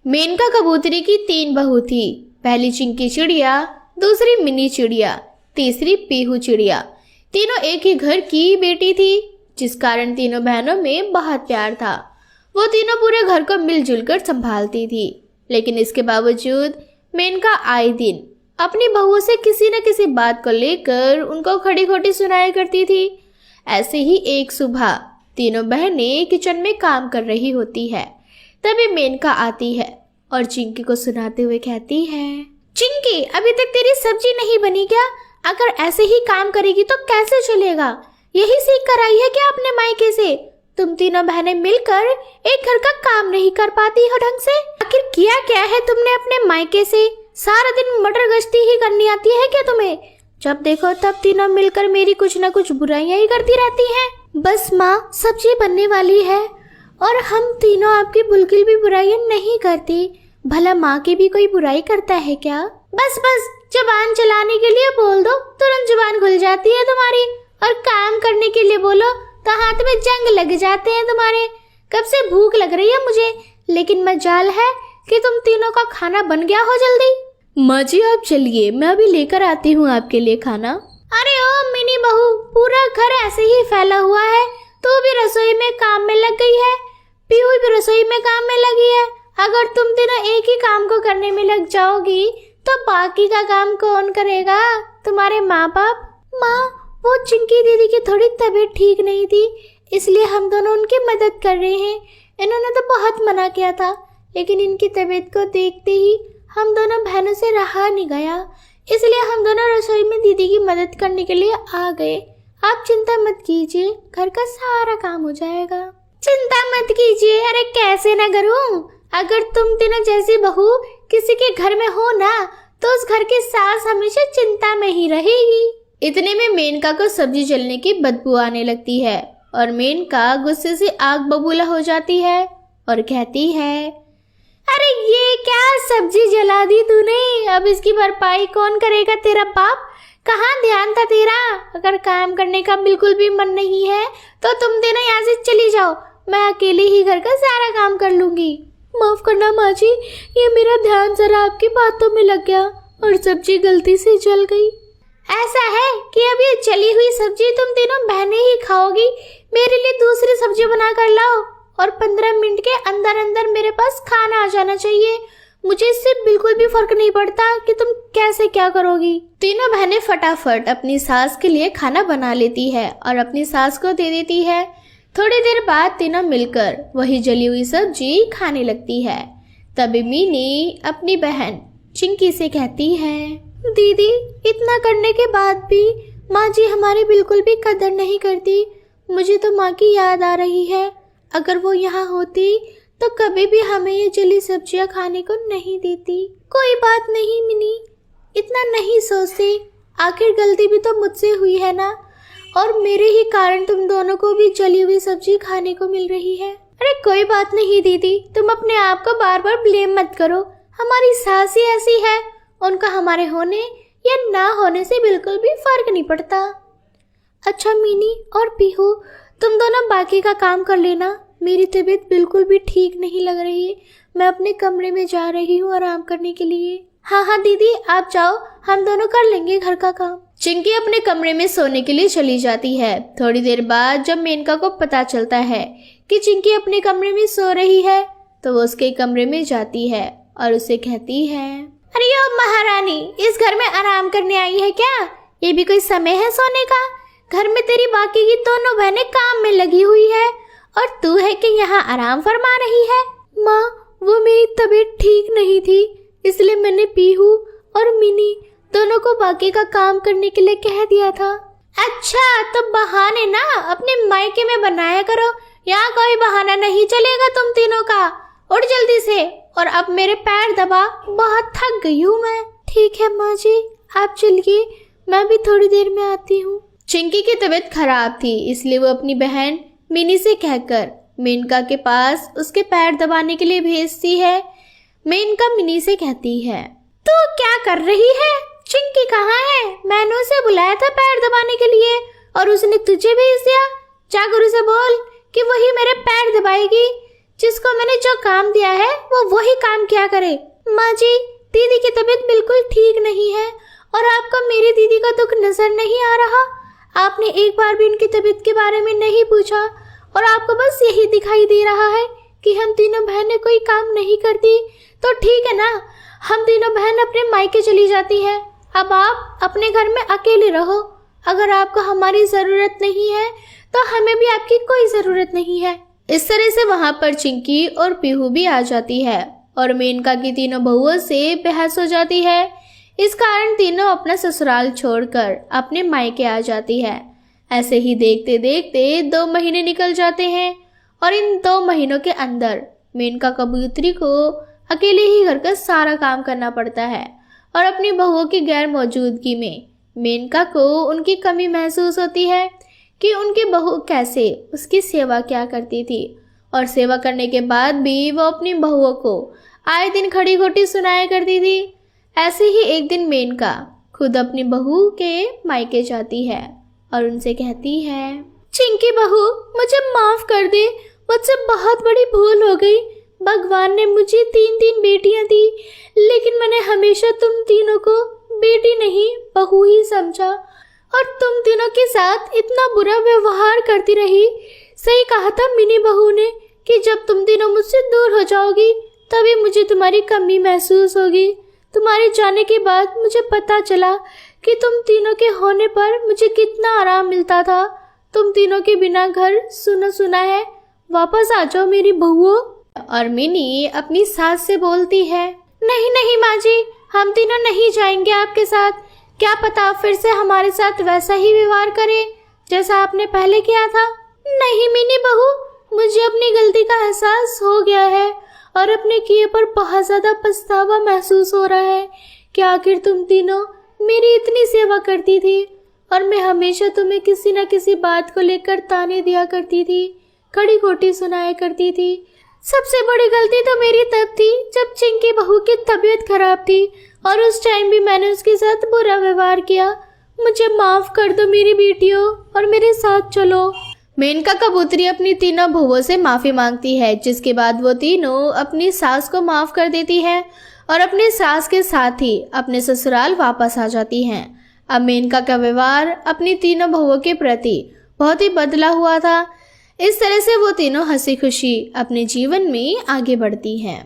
मेनका कबूतरी की 3 बहू थी। पहली चिंकी चिड़िया, दूसरी मिनी चिड़िया, तीसरी पीहू चिड़िया। तीनों एक ही घर की बेटी थी, जिस कारण तीनों बहनों में बहुत प्यार था। वो तीनों पूरे घर को मिलजुल कर संभालती थी। लेकिन इसके बावजूद मेनका आए दिन अपनी बहुओं से किसी न किसी बात को लेकर उनको खड़ी खोटी सुनाया करती थी। ऐसे ही एक सुबह तीनों बहनें किचन में काम कर रही होती है। तभी मेनका आती है और चिंकी को सुनाते हुए कहती है, चिंकी, अभी तक तेरी सब्जी नहीं बनी क्या? अगर ऐसे ही काम करेगी तो कैसे चलेगा? यही सीख कर आई है क्या अपने मायके से? तुम तीनों बहनें मिलकर एक घर का काम नहीं कर पाती हो ढंग से। आखिर किया क्या है तुमने अपने मायके से? सारा दिन मटर गश्ती ही करनी आती है क्या तुम्हें? जब देखो तब तीनों मिलकर मेरी कुछ न कुछ बुराइयां ही करती रहती हैं। बस माँ, सब्जी बनने वाली है और हम तीनों आपकी बिल्कुल भी बुराइयां नहीं करती। भला माँ की भी कोई बुराई करता है क्या? बस बस, जुबान चलाने के लिए बोल दो, तुरंत जुबान खुल जाती है तुम्हारी, और काम करने के लिए बोलो तो हाथ में जंग लग जाते हैं तुम्हारे। कब से भूख लग रही है मुझे, लेकिन मजाल है कि तुम तीनों का खाना बन गया हो जल्दी। माँ जी आप चलिए, मैं अभी लेकर आती हूँ आपके लिए खाना। अरे ओ मिनी बहू, पूरा घर ऐसे ही फैला हुआ है, तू भी रसोई में काम में लग गई है, पीहू भी रसोई में काम में लगी है। अगर तुम तीनों एक ही काम को करने में लग जाओगी तो बाकी का काम कौन करेगा? तुम्हारे माँ बाप? माँ, वो चिंकी दीदी की थोड़ी तबीयत ठीक नहीं थी, इसलिए हम दोनों उनकी मदद कर रहे हैं। इन्होंने तो बहुत मना किया था, लेकिन इनकी तबीयत को देखते ही हम दोनों बहनों से रहा नहीं गया, इसलिए हम दोनों रसोई में दीदी की मदद करने के लिए आ गए। आप चिंता मत कीजिए, घर का सारा काम हो जाएगा। चिंता मत कीजिए? अरे कैसे ना करूं? अगर तुम तीनों जैसी बहू किसी के घर में हो ना, तो उस घर की सास हमेशा चिंता में ही रहेगी। इतने में मेनका को सब्जी जलने की बदबू आने लगती है और मेनका गुस्से से आग बबूला हो जाती है और कहती है, अरे ये क्या सब्जी जला दी तूने? अब इसकी भरपाई कौन करेगा? तेरा बाप? कहाँ ध्यान था तेरा? अगर काम करने का बिल्कुल भी मन नहीं है तो तुम तीनों यहाँ से चली जाओ, मैं अकेले ही घर का सारा काम कर लूंगी। माफ करना माँ जी, ये मेरा ध्यान जरा आपकी बातों में लग गया और सब्जी गलती से जल गई। ऐसा है कि अब ये जली हुई सब्जी तुम तीनों बहनें ही खाओगी? मेरे लिए दूसरी सब्जी बना कर लाओ और 15 मिनट के अंदर अंदर मेरे पास खाना आ जाना चाहिए। मुझे इससे बिल्कुल भी फर्क नहीं पड़ता कि तुम कैसे क्या करोगी। तीनों बहनें फटाफट अपनी सास के लिए खाना बना लेती है और अपनी सास को दे देती है। थोड़ी देर बाद तीनों मिलकर वही जली हुई सब्जी खाने लगती है। तभी मीनी अपनी बहन चिंकी से कहती है, दीदी, इतना करने के बाद भी माँ जी हमारी बिल्कुल भी कदर नहीं करती। मुझे तो माँ की याद आ रही है। अगर वो यहाँ होती तो कभी भी हमें ये जली सब्जियाँ खाने को नहीं देती। कोई बात नहीं मिनी, इतना नहीं सोचते, आखिर गलती भी तो मुझसे हुई है ना, और मेरे ही कारण तुम दोनों को भी जली हुई सब्जी खाने को मिल रही है। अरे कोई बात नहीं दीदी, तुम अपने आप को बार बार ब्लेम मत करो। हमारी सास ही ऐसी है, उनका हमारे होने या ना होने से बिल्कुल भी फर्क नहीं पड़ता। अच्छा मिनी और पीहू, तुम दोनों बाकी का काम कर लेना। मेरी तबीयत बिल्कुल भी ठीक नहीं लग रही है, मैं अपने कमरे में जा रही हूँ आराम करने के लिए। हाँ हाँ दीदी, आप जाओ, हम दोनों कर लेंगे घर का काम। चिंकी अपने कमरे में सोने के लिए चली जाती है। थोड़ी देर बाद जब मेनका को पता चलता है कि चिंकी अपने कमरे में सो रही है, तो वो उसके कमरे में जाती है और उसे कहती है, अरे ओ महारानी, इस घर में आराम करने आई है क्या? ये भी कोई समय है सोने का? घर में तेरी बाकी की दोनों बहनें काम में लगी हुई है और तू है कि यहाँ आराम फरमा रही है। माँ, वो मेरी तबीयत ठीक नहीं थी, इसलिए मैंने पीहू और मिनी दोनों को बाकी का काम करने के लिए कह दिया था। अच्छा, तो बहाने ना अपने मायके में बनाया करो, यहाँ कोई बहाना नहीं चलेगा तुम तीनों का। उठ जल्दी से और अब मेरे पैर दबा, बहुत थक गई हूँ मैं। ठीक है माँ जी, आप चलिए, मैं भी थोड़ी देर में आती हूँ। चिंकी की तबीयत खराब थी, इसलिए वो अपनी बहन मिनी से कहकर मेनका के पास उसके पैर दबाने के लिए भेजती है। मेनका मिनी से कहती है, तू क्या कर रही है? चिंकी कहाँ है? मैंने उसे बुलाया था पैर दबाने के लिए और उसने तुझे भेज दिया। जाकर उसे बोल कि वही मेरे पैर दबाएगी। जिसको मैंने जो काम दिया है वो वही काम किया करे। माँ जी, दीदी की तबीयत बिल्कुल ठीक नहीं है और आपको मेरी दीदी का दुख नजर नहीं आ रहा। आपने एक बार भी उनकी तबीयत के बारे में नहीं पूछा और आपको बस यही दिखाई दे रहा है कि हम तीनों बहनें कोई काम नहीं करती। तो ठीक है ना, हम तीनों बहन अपने मायके चली जाती है। अब आप अपने घर में अकेले रहो। अगर आपको हमारी ज़रूरत नहीं है तो हमें भी आपकी कोई ज़रूरत नहीं है। इस तरह से वहाँ पर चिंकी और पीहू भी आ जाती है और मेनका की तीनों बहुओं से बहस हो जाती है। इस कारण तीनों अपना ससुराल छोड़कर अपने मायके आ जाती है। ऐसे ही देखते देखते 2 महीने निकल जाते हैं और इन 2 महीनों के अंदर मेनका कबूतरी को अकेले ही घर का सारा काम करना पड़ता है और अपनी बहुओं की गैर मौजूदगी में मेनका को उनकी कमी महसूस होती है कि उनकी बहू कैसे उसकी सेवा क्या करती थी और सेवा करने के बाद भी वो अपनी बहुओं को आए दिन खड़ी खोटी सुनाया करती थी। ऐसे ही एक दिन मेनका खुद अपनी बहू के मायके जाती है और उनसे कहती है, चिंकी बहू, मुझे माफ कर दे, मुझसे बहुत बड़ी भूल हो गई। भगवान ने मुझे 3 बेटियां दी, लेकिन मैंने हमेशा तुम तीनों को बेटी नहीं बहू ही समझा और तुम तीनों के साथ इतना बुरा व्यवहार करती रही। सही कहा था मिनी बहू ने कि जब तुम तीनों मुझसे दूर हो जाओगी तभी मुझे तुम्हारी कमी महसूस होगी। तुम्हारे जाने के बाद मुझे पता चला कि तुम तीनों के होने पर मुझे कितना आराम मिलता था। तुम तीनों के बिना घर सुना सुना है। वापस आ जाओ मेरी बहुओं। और मिनी अपनी सास से बोलती है, नहीं नहीं माँ जी, हम तीनों नहीं जाएंगे आपके साथ। क्या पता फिर से हमारे साथ वैसा ही व्यवहार करें जैसा आपने पहले किया था। नहीं मिनी बहू, मुझे अपनी गलती का एहसास हो गया है और अपने किए पर बहुत ज्यादा पछतावा महसूस हो रहा है कि आखिर तुम तीनों मेरी इतनी सेवा करती थी और मैं हमेशा तुम्हें किसी न किसी बात को लेकर ताने दिया करती थी, खड़ी खोटी सुनाया करती थी। सबसे बड़ी गलती तो मेरी तब थी जब चिंकी बहू की तबीयत खराब थी और उस टाइम भी मैंने उसके साथ बुरा व्यवहार किया। मुझे माफ कर दो मेरी बेटियों और मेरे साथ चलो। मेनका कबूतरी अपनी तीनों बहुओं से माफी मांगती है, जिसके बाद वो तीनों अपनी सास को माफ कर देती है और अपनी सास के साथ ही अपने ससुराल वापस आ जाती हैं। अब मेनका का व्यवहार अपनी तीनों बहुओं के प्रति बहुत ही बदला हुआ था। इस तरह से वो तीनों हंसी खुशी अपने जीवन में आगे बढ़ती हैं।